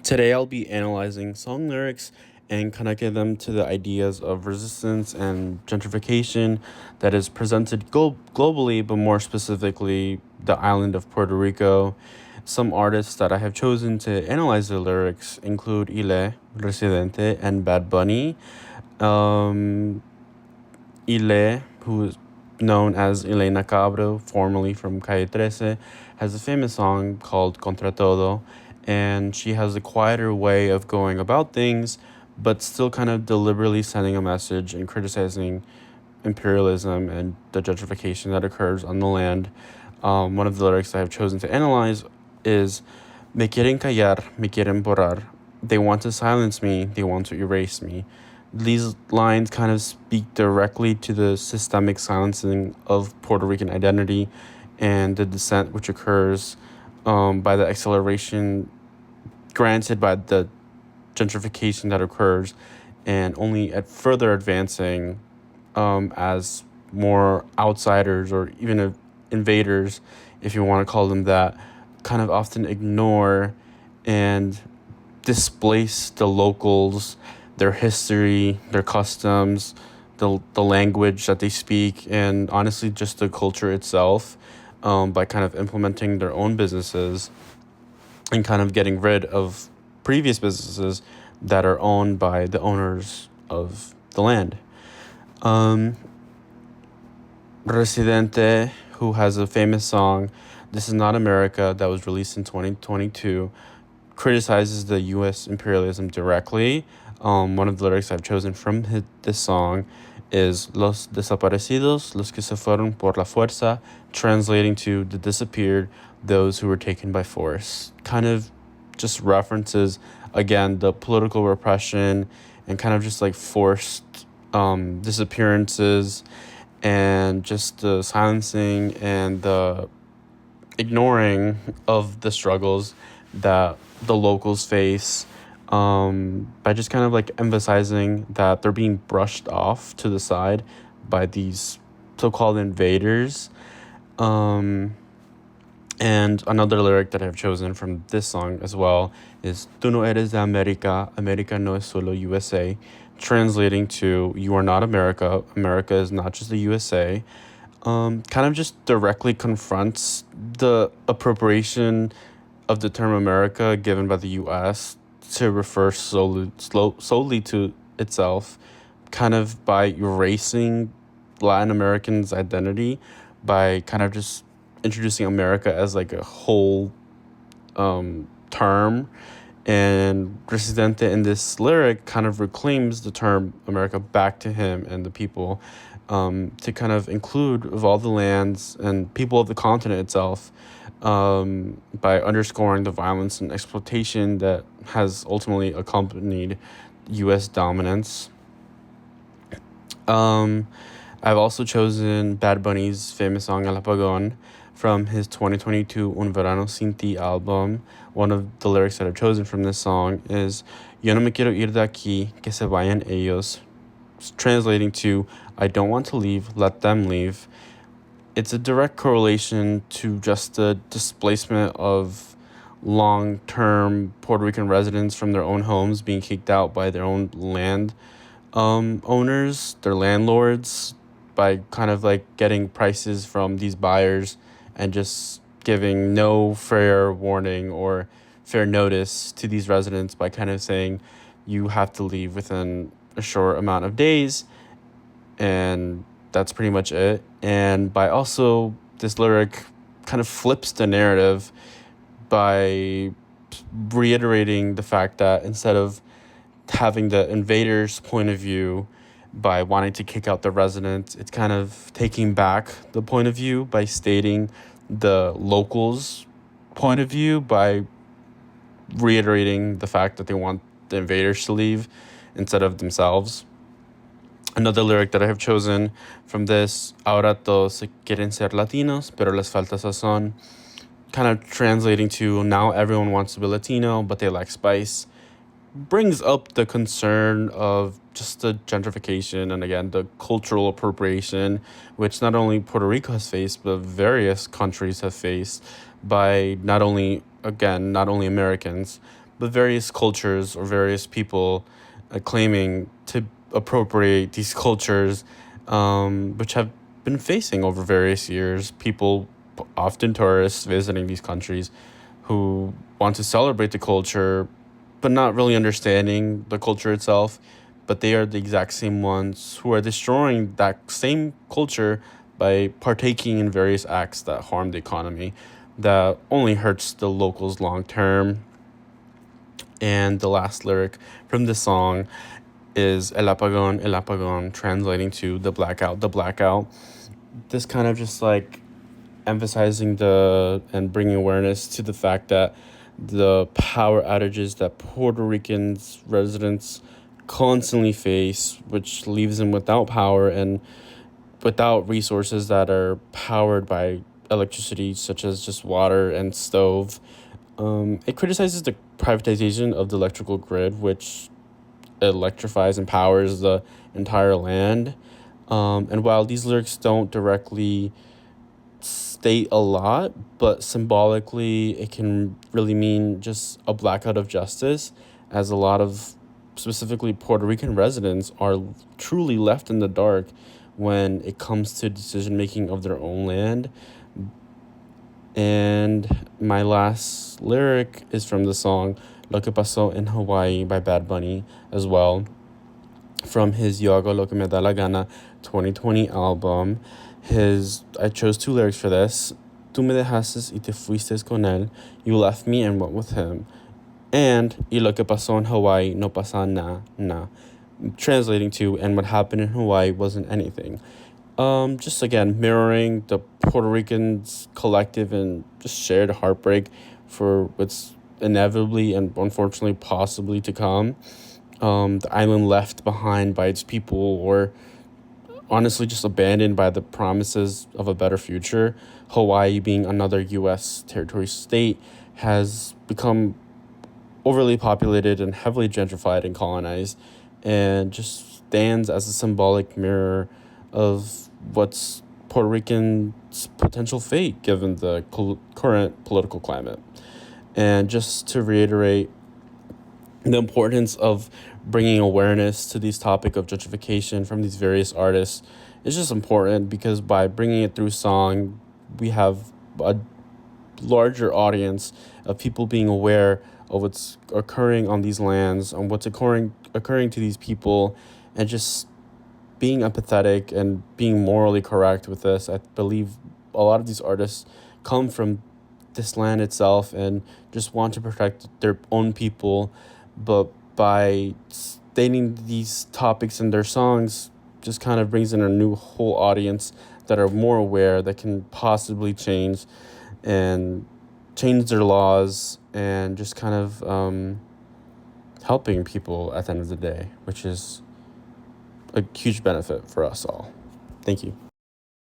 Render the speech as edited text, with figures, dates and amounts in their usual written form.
Today, I'll be analyzing song lyrics and connecting them to the ideas of resistance and gentrification that is presented globally, but more specifically, the island of Puerto Rico. Some artists that I have chosen to analyze their lyrics include Ile, Residente, and Bad Bunny. Um, Ile, who is known as Elena Cabro, formerly from Calle 13, has a famous song called Contra Todo, and she has a quieter way of going about things, but still kind of deliberately sending a message and criticizing imperialism and the gentrification that occurs on the land. One of the lyrics I have chosen to analyze is Me quieren callar, me quieren borrar. They want to silence me, they want to erase me. These lines kind of speak directly to the systemic silencing of Puerto Rican identity and the descent which occurs by the acceleration granted by the gentrification that occurs, and only at further advancing as more outsiders or even invaders, if you want to call them that, kind of often ignore and displace the locals, their history, their customs, the language that they speak, and honestly, just the culture itself, by kind of implementing their own businesses and kind of getting rid of previous businesses that are owned by the owners of the land. Residente, who has a famous song, This Is Not America, that was released in 2022, criticizes the U.S. imperialism directly. One of the lyrics I've chosen from this song is Los desaparecidos, los que se fueron por la fuerza, translating to the disappeared, those who were taken by force. Kind of just references, again, the political repression and kind of just like forced disappearances and just the silencing and the ignoring of the struggles that the locals face, by just kind of like emphasizing that they're being brushed off to the side by these so-called invaders. And another lyric that I've chosen from this song as well is Tú no eres de América, América no es solo USA, translating to You are not America, America is not just the USA. Kind of just directly confronts the appropriation of the term America given by the U.S. to refer solely to itself, kind of by erasing Latin Americans' identity by kind of just introducing America as like a whole term. And Residente in this lyric kind of reclaims the term America back to him and the people, to kind of include of all the lands and people of the continent itself, by underscoring the violence and exploitation that has ultimately accompanied U.S. dominance. I've also chosen Bad Bunny's famous song El Apagón from his 2022 Un Verano Sin Ti album. One of the lyrics that I've chosen from this song is Yo no me quiero ir de aquí, que se vayan ellos, translating to I don't want to leave, let them leave. It's a direct correlation to just the displacement of long-term Puerto Rican residents from their own homes being kicked out by their own land owners, their landlords, by kind of like getting prices from these buyers and just giving no fair warning or fair notice to these residents by kind of saying you have to leave within a short amount of days, and that's pretty much it. And by also, this lyric kind of flips the narrative by reiterating the fact that instead of having the invader's point of view by wanting to kick out the residents, it's kind of taking back the point of view by stating the locals' point of view by reiterating the fact that they want the invaders to leave instead of themselves. Another lyric that I have chosen from this, Ahora todos quieren ser latinos, pero les falta sazón, kind of translating to now everyone wants to be Latino, but they lack spice, brings up the concern of just the gentrification and, again, the cultural appropriation, which not only Puerto Rico has faced, but various countries have faced by not only Americans, but various cultures or various people claiming to appropriate these cultures, which have been facing over various years. People, often tourists visiting these countries, who want to celebrate the culture, but not really understanding the culture itself. But they are the exact same ones who are destroying that same culture by partaking in various acts that harm the economy, that only hurts the locals long term. And the last lyric from the song is El Apagón, translating to the blackout, the blackout. This kind of just like emphasizing the and bringing awareness to the fact that the power outages that Puerto Ricans residents constantly face, which leaves them without power and without resources that are powered by electricity, such as just water and stove. It criticizes the privatization of the electrical grid, which electrifies and powers the entire land. And while these lyrics don't directly state a lot, but symbolically it can really mean just a blackout of justice, as a lot of specifically Puerto Rican residents are truly left in the dark when it comes to decision making of their own land. And my last lyric is from the song Lo que pasó en Hawaii by Bad Bunny as well, from his Yo hago lo que me da la gana 2020 album. I chose two lyrics for this. Tú me dejaste y te fuiste con él. You left me and went with him. And y lo que pasó en Hawaii no pasa na. Translating to, and what happened in Hawaii wasn't anything. Just again mirroring the Puerto Ricans' collective and just shared heartbreak for what's inevitably and unfortunately possibly to come. The island left behind by its people, or honestly just abandoned by the promises of a better future. Hawaii, being another U.S. territory state, has become overly populated and heavily gentrified and colonized, and just stands as a symbolic mirror of what's Puerto Rican's potential fate given the current political climate. And just to reiterate, the importance of bringing awareness to these topic of gentrification from these various artists is just important, because by bringing it through song, we have a larger audience of people being aware of what's occurring on these lands, on what's occurring to these people, and just being empathetic and being morally correct with this. I believe a lot of these artists come from this land itself and just want to protect their own people, but by stating these topics in their songs just kind of brings in a new whole audience that are more aware, that can possibly change their laws, and just kind of helping people at the end of the day, which is a huge benefit for us all. Thank you.